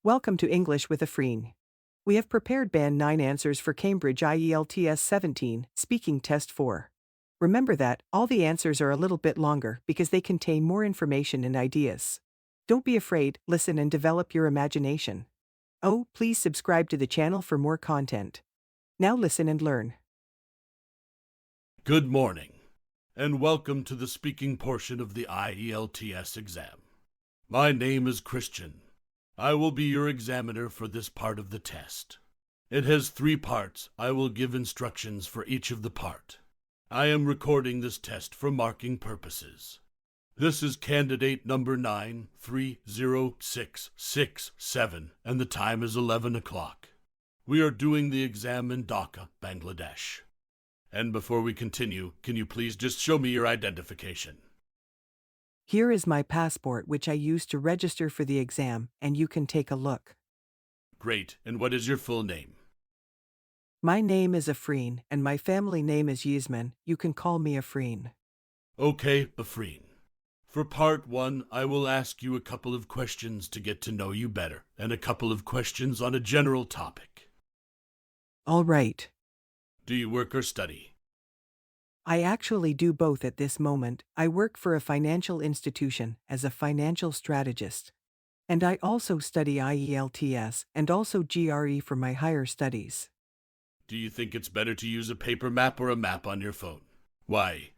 Welcome to English with Afreen. We have prepared Band-9 answers for Cambridge IELTS-17, Speaking Test 4. Remember that all the answers are a little bit longer because they contain more information and ideas. Don't be afraid, listen and develop your imagination. Oh, please subscribe to the channel for more content. Now listen and learn. Good morning, and welcome to the speaking portion of the IELTS exam. My name is Christian. I will be your examiner for this part of the test. It has 3 parts. I will give instructions for each of the part. I am recording this test for marking purposes. This is candidate number 930667, and the time is 11 o'clock. We are doing the exam in Dhaka, Bangladesh. And before we continue, can you please just show me your identification? Here is my passport which I used to register for the exam, and you can take a look. Great, and what is your full name? My name is Afreen, and my family name is Yasmin. You can call me Afreen. Okay, Afreen. For part 1, I will ask you a couple of questions to get to know you better, and a couple of questions on a general topic. All right. Do you work or study? I actually do both at this moment. I work for a financial institution as a financial strategist. And I also study IELTS and also GRE for my higher studies. Do you think it's better to use a paper map or a map on your phone? Why?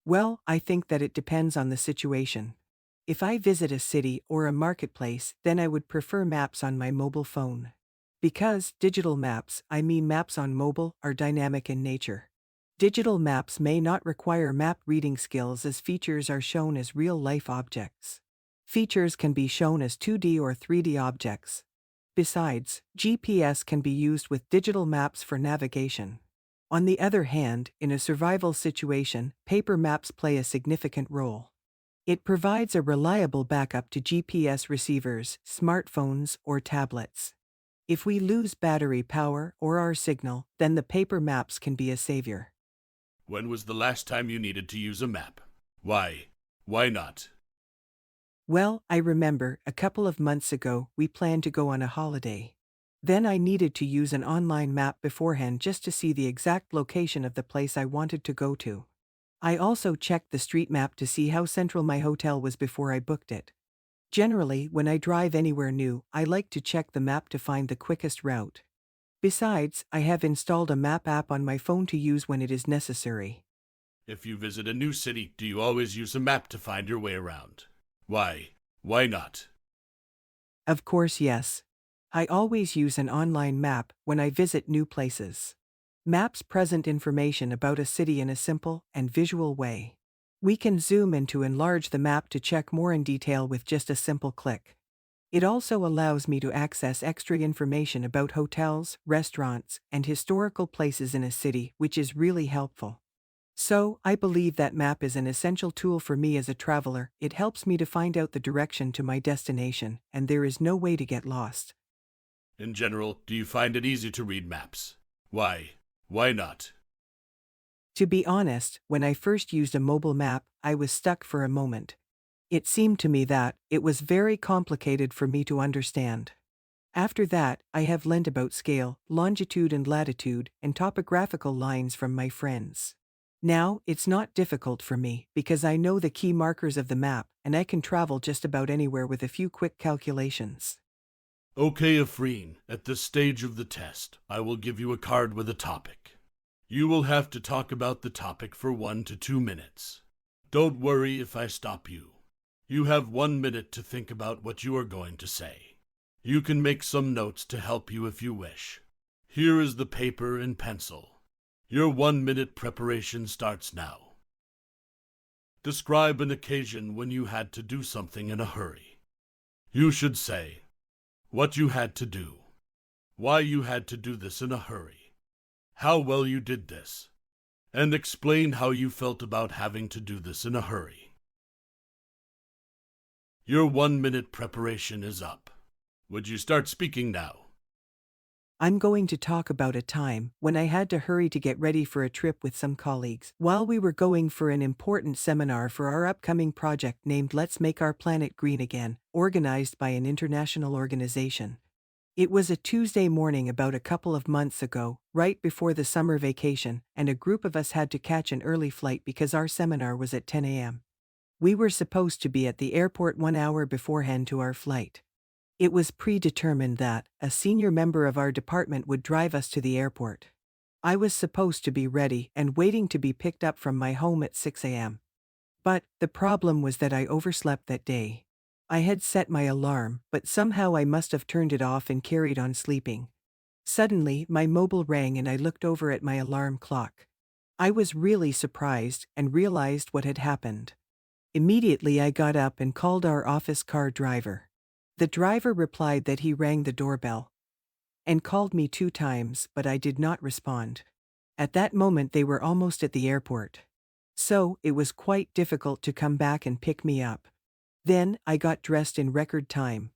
Well, I think that it depends on the situation. If I visit a city or a marketplace, then I would prefer maps on my mobile phone. Because digital maps, I mean maps on mobile, are dynamic in nature. Digital maps may not require map reading skills as features are shown as real-life objects. Features can be shown as 2D or 3D objects. Besides, GPS can be used with digital maps for navigation. On the other hand, in a survival situation, paper maps play a significant role. It provides a reliable backup to GPS receivers, smartphones, or tablets. If we lose battery power or our signal, then the paper maps can be a savior. When was the last time you needed to use a map? Why? Why not? Well, I remember, a couple of months ago, we planned to go on a holiday. Then I needed to use an online map beforehand just to see the exact location of the place I wanted to go to. I also checked the street map to see how central my hotel was before I booked it. Generally, when I drive anywhere new, I like to check the map to find the quickest route. Besides, I have installed a map app on my phone to use when it is necessary. If you visit a new city, do you always use a map to find your way around? Why? Why not? Of course, yes. I always use an online map when I visit new places. Maps present information about a city in a simple and visual way. We can zoom in to enlarge the map to check more in detail with just a simple click. It also allows me to access extra information about hotels, restaurants, and historical places in a city, which is really helpful. So, I believe that map is an essential tool for me as a traveler. It helps me to find out the direction to my destination, and there is no way to get lost. In general, do you find it easy to read maps? Why? Why not? To be honest, when I first used a mobile map, I was stuck for a moment. It seemed to me that it was very complicated for me to understand. After that, I have learned about scale, longitude and latitude, and topographical lines from my friends. Now, it's not difficult for me because I know the key markers of the map and I can travel just about anywhere with a few quick calculations. Okay, Afreen, at this stage of the test, I will give you a card with a topic. You will have to talk about the topic for 1 to 2 minutes. Don't worry if I stop you. You have 1 minute to think about what you are going to say. You can make some notes to help you if you wish. Here is the paper and pencil. Your 1-minute preparation starts now. Describe an occasion when you had to do something in a hurry. You should say what you had to do, why you had to do this in a hurry, how well you did this, and explain how you felt about having to do this in a hurry. Your 1-minute preparation is up. Would you start speaking now? I'm going to talk about a time when I had to hurry to get ready for a trip with some colleagues while we were going for an important seminar for our upcoming project named Let's Make Our Planet Green Again, organized by an international organization. It was a Tuesday morning about a couple of months ago, right before the summer vacation, and a group of us had to catch an early flight because our seminar was at 10 a.m. We were supposed to be at the airport 1 hour beforehand to our flight. It was predetermined that a senior member of our department would drive us to the airport. I was supposed to be ready and waiting to be picked up from my home at 6 a.m. But the problem was that I overslept that day. I had set my alarm, but somehow I must have turned it off and carried on sleeping. Suddenly, my mobile rang and I looked over at my alarm clock. I was really surprised and realized what had happened. Immediately I got up and called our office car driver. The driver replied that he rang the doorbell and called me 2 times, but I did not respond. At that moment they were almost at the airport. So, it was quite difficult to come back and pick me up. Then, I got dressed in record time.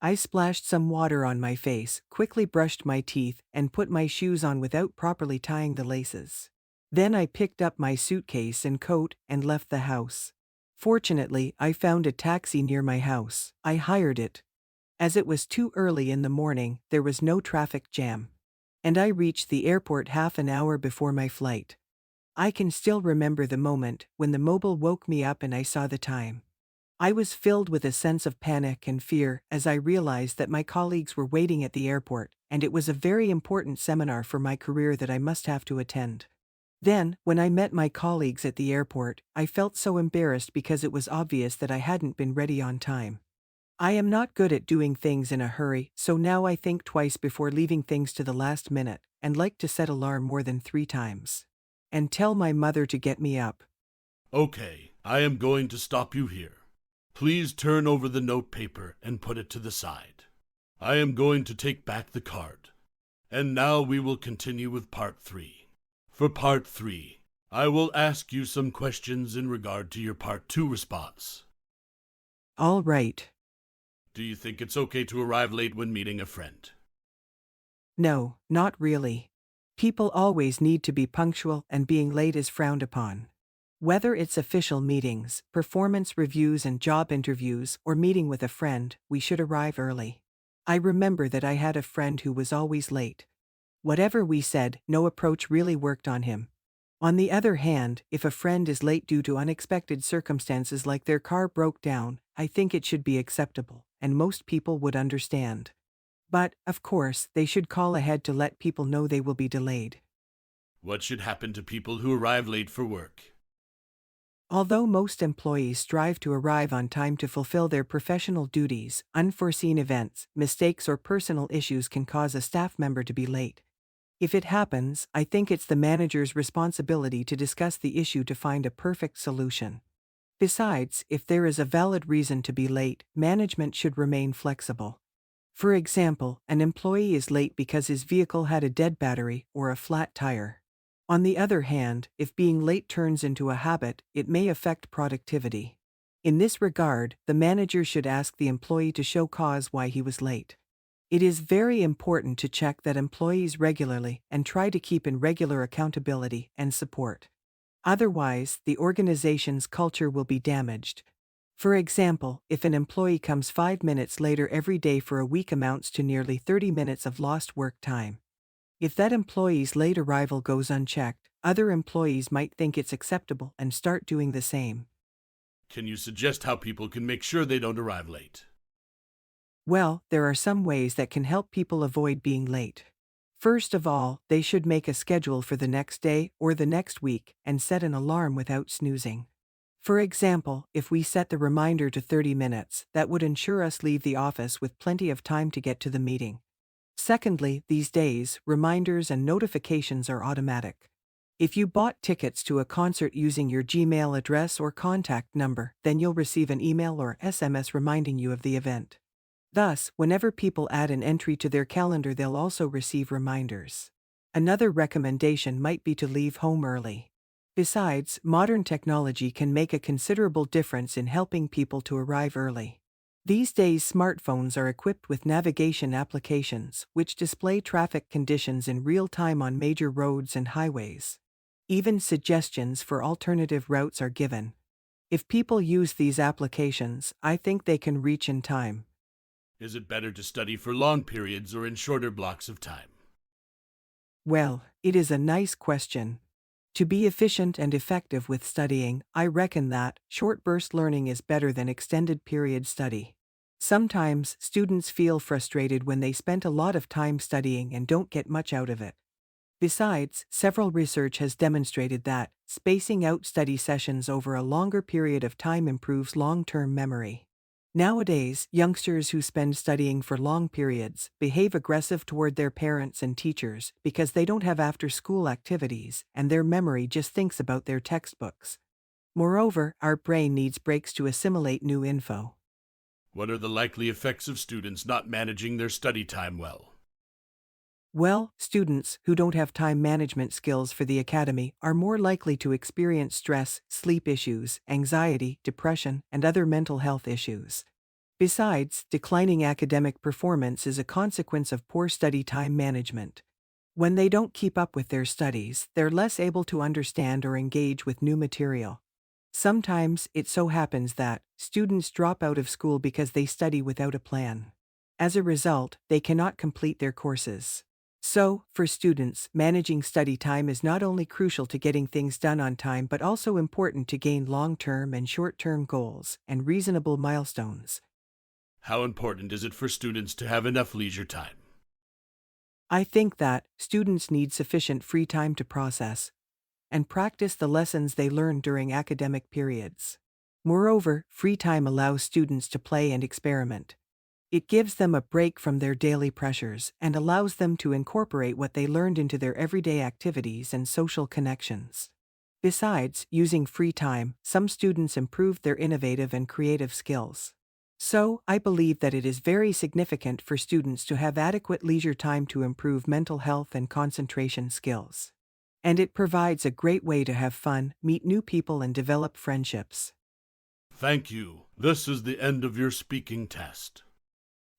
I splashed some water on my face, quickly brushed my teeth, and put my shoes on without properly tying the laces. Then I picked up my suitcase and coat and left the house. Fortunately, I found a taxi near my house. I hired it. As it was too early in the morning, there was no traffic jam. And I reached the airport half an hour before my flight. I can still remember the moment when the mobile woke me up and I saw the time. I was filled with a sense of panic and fear as I realized that my colleagues were waiting at the airport, and it was a very important seminar for my career that I must have to attend. Then, when I met my colleagues at the airport, I felt so embarrassed because it was obvious that I hadn't been ready on time. I am not good at doing things in a hurry, so now I think twice before leaving things to the last minute, and like to set alarm more than 3 times. And tell my mother to get me up. Okay, I am going to stop you here. Please turn over the note paper and put it to the side. I am going to take back the card. And now we will continue with part 3. For part 3, I will ask you some questions in regard to your part 2 response. All right. Do you think it's okay to arrive late when meeting a friend? No, not really. People always need to be punctual, and being late is frowned upon. Whether it's official meetings, performance reviews and job interviews, or meeting with a friend, we should arrive early. I remember that I had a friend who was always late. Whatever we said, no approach really worked on him. On the other hand, if a friend is late due to unexpected circumstances like their car broke down, I think it should be acceptable, and most people would understand. But, of course, they should call ahead to let people know they will be delayed. What should happen to people who arrive late for work? Although most employees strive to arrive on time to fulfill their professional duties, unforeseen events, mistakes, or personal issues can cause a staff member to be late. If it happens, I think it's the manager's responsibility to discuss the issue to find a perfect solution. Besides, if there is a valid reason to be late, management should remain flexible. For example, an employee is late because his vehicle had a dead battery or a flat tire. On the other hand, if being late turns into a habit, it may affect productivity. In this regard, the manager should ask the employee to show cause why he was late. It is very important to check that employees regularly and try to keep in regular accountability and support. Otherwise, the organization's culture will be damaged. For example, if an employee comes 5 minutes later every day for a week amounts to nearly 30 minutes of lost work time. If that employee's late arrival goes unchecked, other employees might think it's acceptable and start doing the same. Can you suggest how people can make sure they don't arrive late? Well, there are some ways that can help people avoid being late. First of all, they should make a schedule for the next day or the next week and set an alarm without snoozing. For example, if we set the reminder to 30 minutes, that would ensure us leave the office with plenty of time to get to the meeting. Secondly, these days, reminders and notifications are automatic. If you bought tickets to a concert using your Gmail address or contact number, then you'll receive an email or SMS reminding you of the event. Thus, whenever people add an entry to their calendar, they'll also receive reminders. Another recommendation might be to leave home early. Besides, modern technology can make a considerable difference in helping people to arrive early. These days, smartphones are equipped with navigation applications which display traffic conditions in real time on major roads and highways. Even suggestions for alternative routes are given. If people use these applications, I think they can reach in time. Is it better to study for long periods or in shorter blocks of time? Well, it is a nice question. To be efficient and effective with studying, I reckon that short burst learning is better than extended period study. Sometimes students feel frustrated when they spent a lot of time studying and don't get much out of it. Besides, several research has demonstrated that spacing out study sessions over a longer period of time improves long-term memory. Nowadays, youngsters who spend studying for long periods behave aggressive toward their parents and teachers because they don't have after-school activities and their memory just thinks about their textbooks. Moreover, our brain needs breaks to assimilate new info. What are the likely effects of students not managing their study time well? Well, students who don't have time management skills for the academy are more likely to experience stress, sleep issues, anxiety, depression, and other mental health issues. Besides, declining academic performance is a consequence of poor study time management. When they don't keep up with their studies, they're less able to understand or engage with new material. Sometimes it so happens that students drop out of school because they study without a plan. As a result, they cannot complete their courses. So, for students, managing study time is not only crucial to getting things done on time but also important to gain long-term and short-term goals and reasonable milestones. How important is it for students to have enough leisure time? I think that students need sufficient free time to process and practice the lessons they learn during academic periods. Moreover, free time allows students to play and experiment. It gives them a break from their daily pressures and allows them to incorporate what they learned into their everyday activities and social connections. Besides, using free time, some students improve their innovative and creative skills. So, I believe that it is very significant for students to have adequate leisure time to improve mental health and concentration skills. And it provides a great way to have fun, meet new people, and develop friendships. Thank you. This is the end of your speaking test.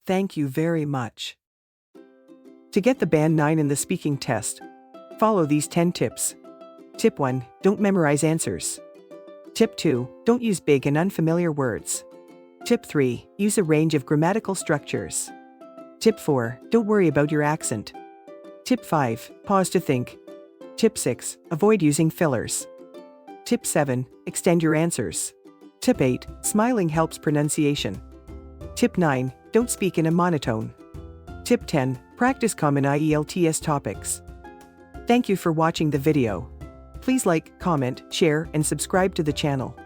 Thank you very much. To get the Band-9 in the speaking test, follow these 10 tips. Tip 1. Don't memorize answers. Tip 2. Don't use big and unfamiliar words. Tip 3. Use a range of grammatical structures. Tip 4. Don't worry about your accent. Tip 5. Pause to think. Tip 6. Avoid using fillers. Tip 7. Extend your answers. Tip 8. Smiling helps pronunciation. Tip 9. Don't speak in a monotone. Tip 10. Practice common IELTS topics. Thank you for watching the video. Please like, comment, share, and subscribe to the channel.